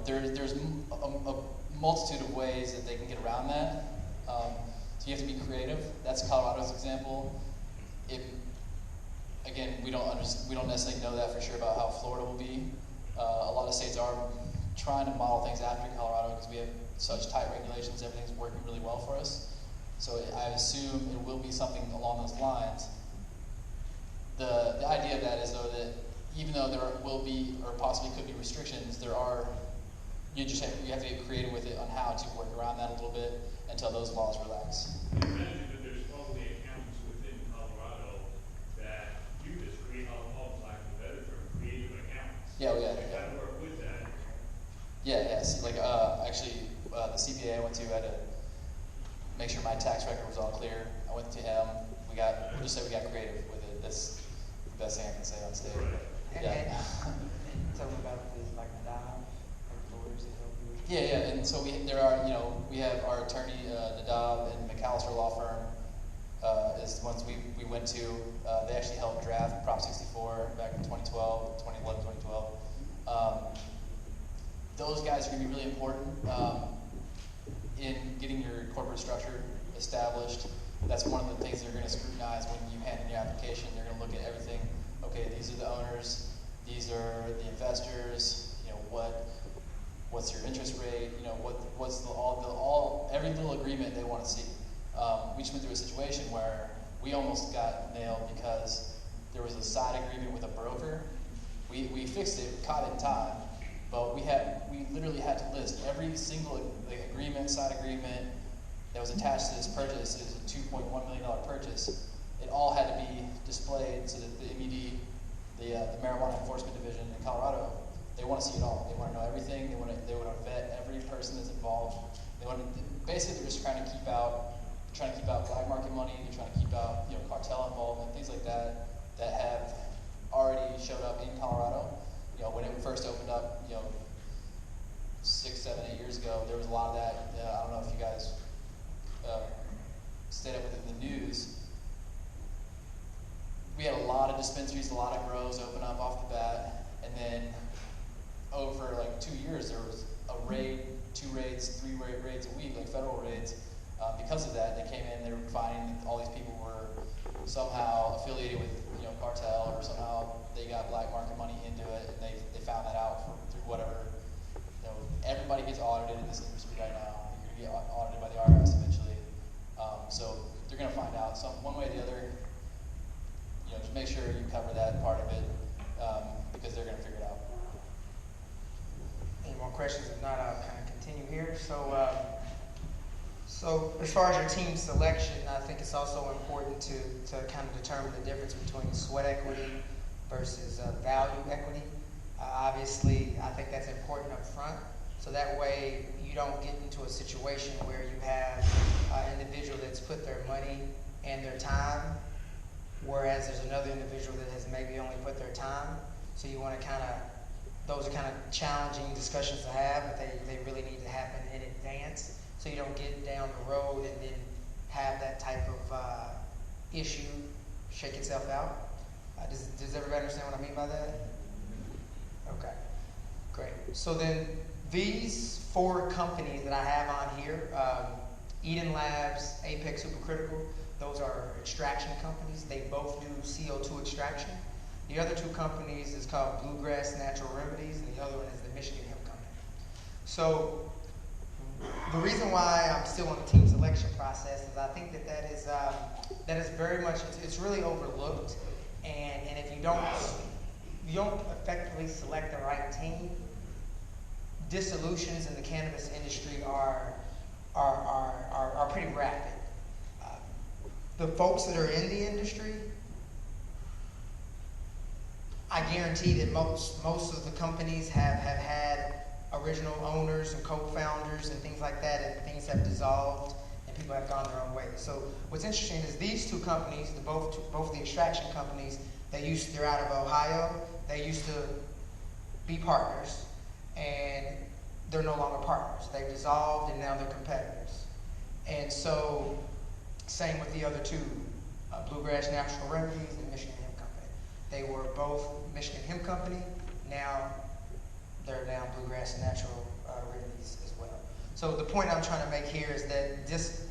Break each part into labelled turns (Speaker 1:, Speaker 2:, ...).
Speaker 1: there's a multitude of ways that they can get around that. So you have to be creative. That's Colorado's example. Again, we don't necessarily know that for sure about how Florida will be. A lot of states are trying to model things after Colorado because we have such tight regulations. Everything's working really well for us. So I assume it will be something along those lines. The idea of that is, though, that even though there will be or possibly could be restrictions, you have to get creative with it on how to work around that a little bit until those laws relax.
Speaker 2: You mentioned that there's probably accountants within Colorado that do this, create almost like the better term, creative accountants.
Speaker 1: Yeah,
Speaker 2: How to work with that.
Speaker 1: Yes. Like actually, the CPA I went to had to make sure my tax record was all clear. I went to him. We'll just say we got creative with it. That's the best thing I can say on stage.
Speaker 3: Right.
Speaker 1: Yeah.
Speaker 3: And tell me about this, like Nadab, like lawyers that help you.
Speaker 1: Yeah. And so we have our attorney Nadab and McAllister Law Firm is the ones we went to. They actually helped draft Prop 64 back in 2011, 2012. Those guys are going to be really important in getting your corporate structure established. That's one of the things they're going to scrutinize when you hand in your application. They're going to look at everything. Okay, these are the owners. These are the investors. What's your interest rate? What's every little agreement they want to see. We just went through a situation where we almost got nailed because there was a side agreement with a broker. We fixed it, caught it in time, but we literally had to list every single side agreement that was attached to this purchase. It was a $2.1 million purchase. It all had to be displayed so that the MUD, the Marijuana Enforcement Division in Colorado, they want to see it all. They want to know everything. They want to vet every person that's involved. Basically, they're just trying to keep out black market money. They're trying to keep out cartel involvement, things like that have already showed up in Colorado. When it first opened up, 6, 7, 8 years ago, there was a lot of that. I don't know if you guys stayed up with it in the news. We had a lot of dispensaries, a lot of grows open up off the bat, and then over like 2 years, there was a raid, 2 raids, 3 raids a week, like federal raids. Because of that, they came in, they were finding all these people were somehow affiliated with cartel, or somehow they got black market money into it, and they found that out through whatever. Everybody gets audited in this industry right now. You're going to get audited by the IRS eventually. So they're going to find out one way or the other. Just make sure you cover that part of it because they're going to figure it out.
Speaker 3: Any more questions? If not, I'll kind of continue here. So as far as your team selection, I think it's also important to kind of determine the difference between sweat equity versus value equity. Obviously, I think that's important up front. So that way you don't get into a situation where you have an individual that's put their money and their time, whereas there's another individual that has maybe only put their time. So you want to those are kind of challenging discussions to have, but they really need to happen in advance. So you don't get down the road and then have that type of issue shake itself out. Does everybody understand what I mean by that? Okay, great. So then these 4 companies that I have on here, Eden Labs, Apex Supercritical, those are extraction companies. They both do CO2 extraction. The other 2 companies is called Bluegrass Natural Remedies, and the other one is the Michigan Hemp Company. So the reason why I'm still on the team selection process is I think that is very much, it's really overlooked, and if you don't effectively select the right team, dissolutions in the cannabis industry are pretty rapid. The folks that are in the industry, I guarantee that most of the companies have had original owners and co-founders and things like that, and things have dissolved and people have gone their own way. So what's interesting is these 2 companies, both the extraction companies, they're out of Ohio. They used to be partners, and they're no longer partners. They've dissolved, and now they're competitors. And so, same with the other 2, Bluegrass Natural Remedies and Michigan Hemp Company. They were both Michigan Hemp Company. Now they're Bluegrass Natural remedies as well. So the point I'm trying to make here is that this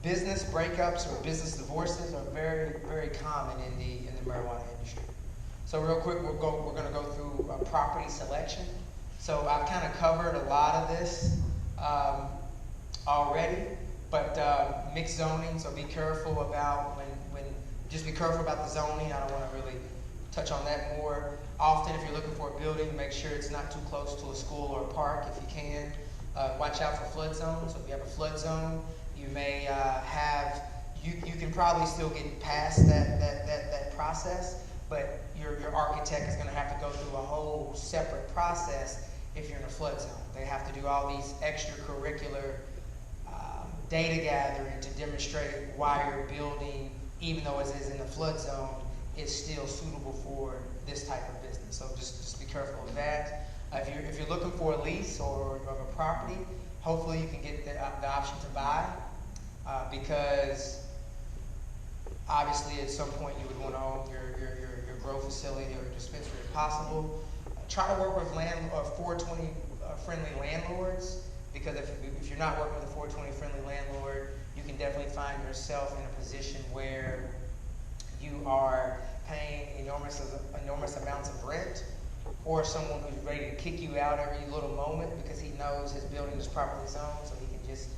Speaker 3: business breakups or business divorces are very, very common in the marijuana industry. So real quick, we're going to go through property selection. So I've kind of covered a lot of this already, but mixed zoning. So be careful about just be careful about the zoning. I don't want to really touch on that more. Often, if you're looking for a building, make sure it's not too close to a school or a park if you can. Watch out for flood zones. So if you have a flood zone, you may you can probably still get past that process, but your architect is going to have to go through a whole separate process if you're in a flood zone. They have to do all these extracurricular data gathering to demonstrate why your building, even though it is in the flood zone, is still suitable for this type of business. So just be careful of that. If you're looking for a lease or a property, hopefully you can get the option to buy, because obviously at some point you would want to own your grow facility or dispensary if possible. Try to work with 420 friendly landlords, because if you're not working with a 420 friendly landlord, you can definitely find yourself in a position where you are paying enormous amounts of rent, or someone who's ready to kick you out every little moment because he knows his building is properly zoned, so he can just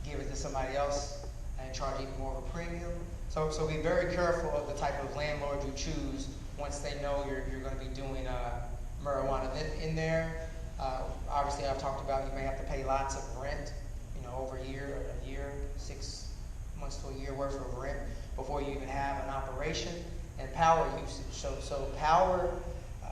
Speaker 3: give it to somebody else and charge even more of a premium. So be very careful of the type of landlord you choose once they know you're going to be doing marijuana in there. Obviously, I've talked about you may have to pay lots of rent, over a year, 6 months to a year worth of rent before you even have an operation. And power usage. So power,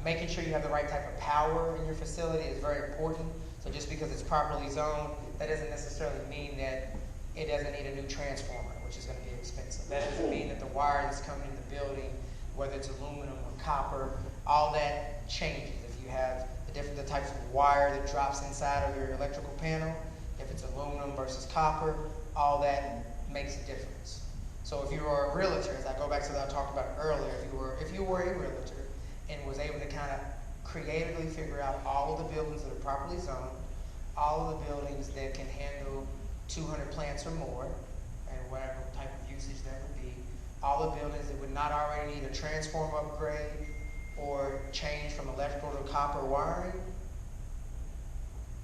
Speaker 3: making sure you have the right type of power in your facility is very important. So just because it's properly zoned, that doesn't necessarily mean that it doesn't need a new transformer, which is going to be expensive. That doesn't mean that the wire that's coming in the building, whether it's aluminum or copper, all that changes. If you have the types of wire that drops inside of your electrical panel, if it's aluminum versus copper, all that makes a difference. So if you are a realtor, as I go back to what I talked about earlier, if you were a realtor and was able to kind of creatively figure out all of the buildings that are properly zoned, all of the buildings that can handle 200 plants or more, and whatever type of usage that would be, all the buildings that would not already need a transformer upgrade or change from electrical to copper wiring,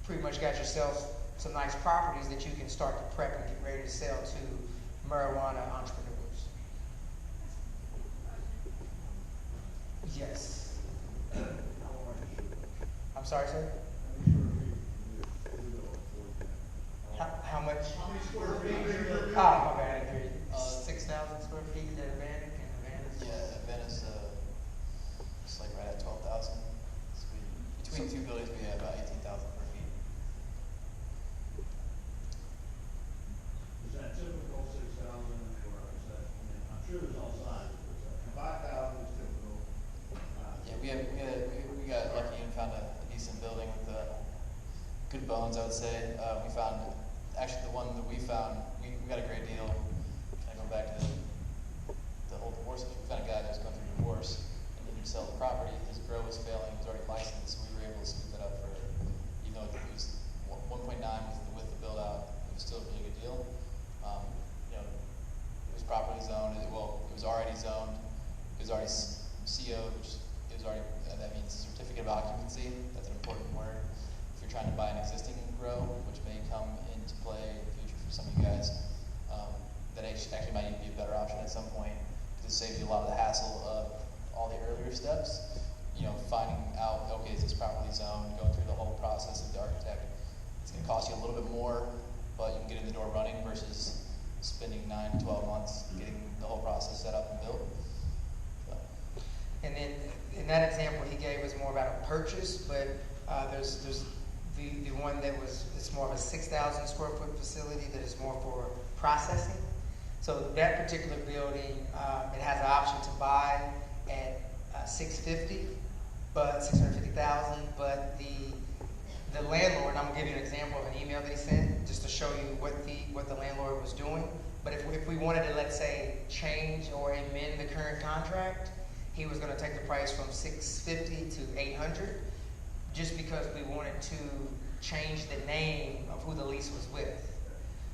Speaker 3: pretty much got yourself some nice properties that you can start to prep and get ready to sell to marijuana entrepreneurs. Yes. I'm sorry, sir? How much?
Speaker 4: How many square feet?
Speaker 3: Oh, my bad, I didn't hear you. 6,000 square feet at Atlantic and Atlantic?
Speaker 1: Yeah, Atlantic's just like right at 12,000. So between two buildings, we have about 18,000 square feet.
Speaker 4: Is that typical 6,000, or is that, I'm sure there's all sizes, but is that 5,000 is typical?
Speaker 1: Yeah, we got lucky and found a decent building with good bones, I would say. We found, actually the one that we found, we got a great deal. Kind of go back to the whole divorce issue. We found a guy that was going through divorce and needed to sell the property. His grow was failing, he was already licensed, so we were able to scoop that up for, even though it was 1.9 with the build out, it was still a really good deal. It was properly zoned. It was already zoned. It was already CO'd, which it was already, that means certificate of occupancy. That's an important word. If you're trying to buy an existing grow, which may come into play in the future for some of you guys, that actually might even be a better option at some point, because it saves you a lot of the hassle of all the earlier steps. Finding out, okay, is this properly zoned, going through the whole process with the architect. It's going to cost you a little bit more, but you can get in the door running versus spending 9 to 12 months getting the whole process set up and built. So.
Speaker 3: And then in that example he gave was more about a purchase, but there's the one that it's more of a 6,000 square foot facility that is more for processing. So that particular building, it has an option to buy at 650, but 650,000. But the landlord, and I'm gonna give you an example of an email that he sent just to show you what the landlord was doing. But if we wanted to, let's say, change or amend the current contract, he was going to take the price from 650 to 800, just because we wanted to changed the name of who the lease was with.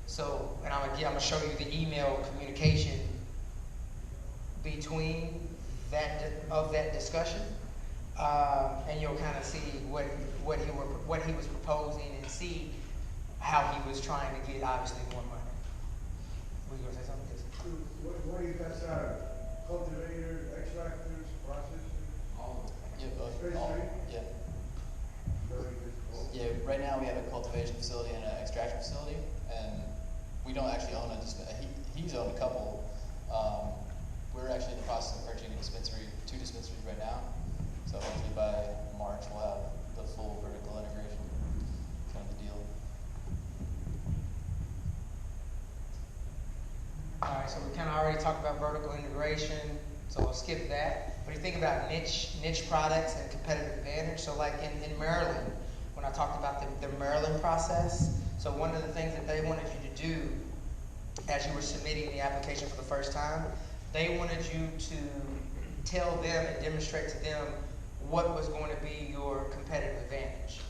Speaker 3: So, and I'm gonna show you the email communication between that discussion, and you'll kind of see what he was proposing and see how he was trying to get obviously more money. Were you gonna say something? Yes.
Speaker 5: What do you guys are? Cultivators, extractors, processors?
Speaker 1: All
Speaker 5: Dispensary?
Speaker 1: yeah.
Speaker 5: So you just go-
Speaker 1: Yeah, right now we have a cultivation facility and an extraction facility, and we don't actually own a he's owned a couple. We're actually in the process of purchasing a dispensary, 2 dispensaries right now. So hopefully by March we'll have the full vertical integration. It's kind of the deal.
Speaker 3: All right, so we kind of already talked about vertical integration, so we'll skip that. But you think about niche products and competitive advantage. So like in Maryland, when I talked about the Maryland process, so one of the things that they wanted you to do as you were submitting the application for the first time, they wanted you to tell them and demonstrate to them what was going to be your competitive advantage.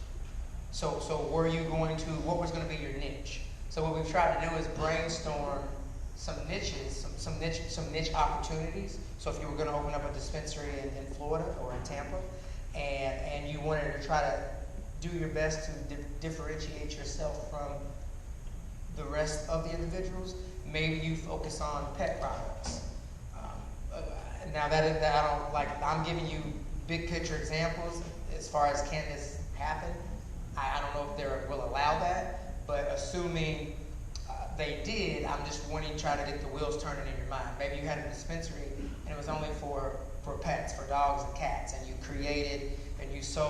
Speaker 3: So what was going to be your niche? So what we've tried to do is brainstorm some niches, some niche opportunities. So if you were going to open up a dispensary in Florida or in Tampa, and you wanted to try to do your best to differentiate yourself from the rest of the individuals, maybe you focus on pet products. Now that I don't like, I'm giving you big picture examples as far as can this happen. I don't know if they will allow that, but assuming they did, I'm just wanting to try to get the wheels turning in your mind. Maybe you had a dispensary and it was only for pets, for dogs and cats, and you created and you sold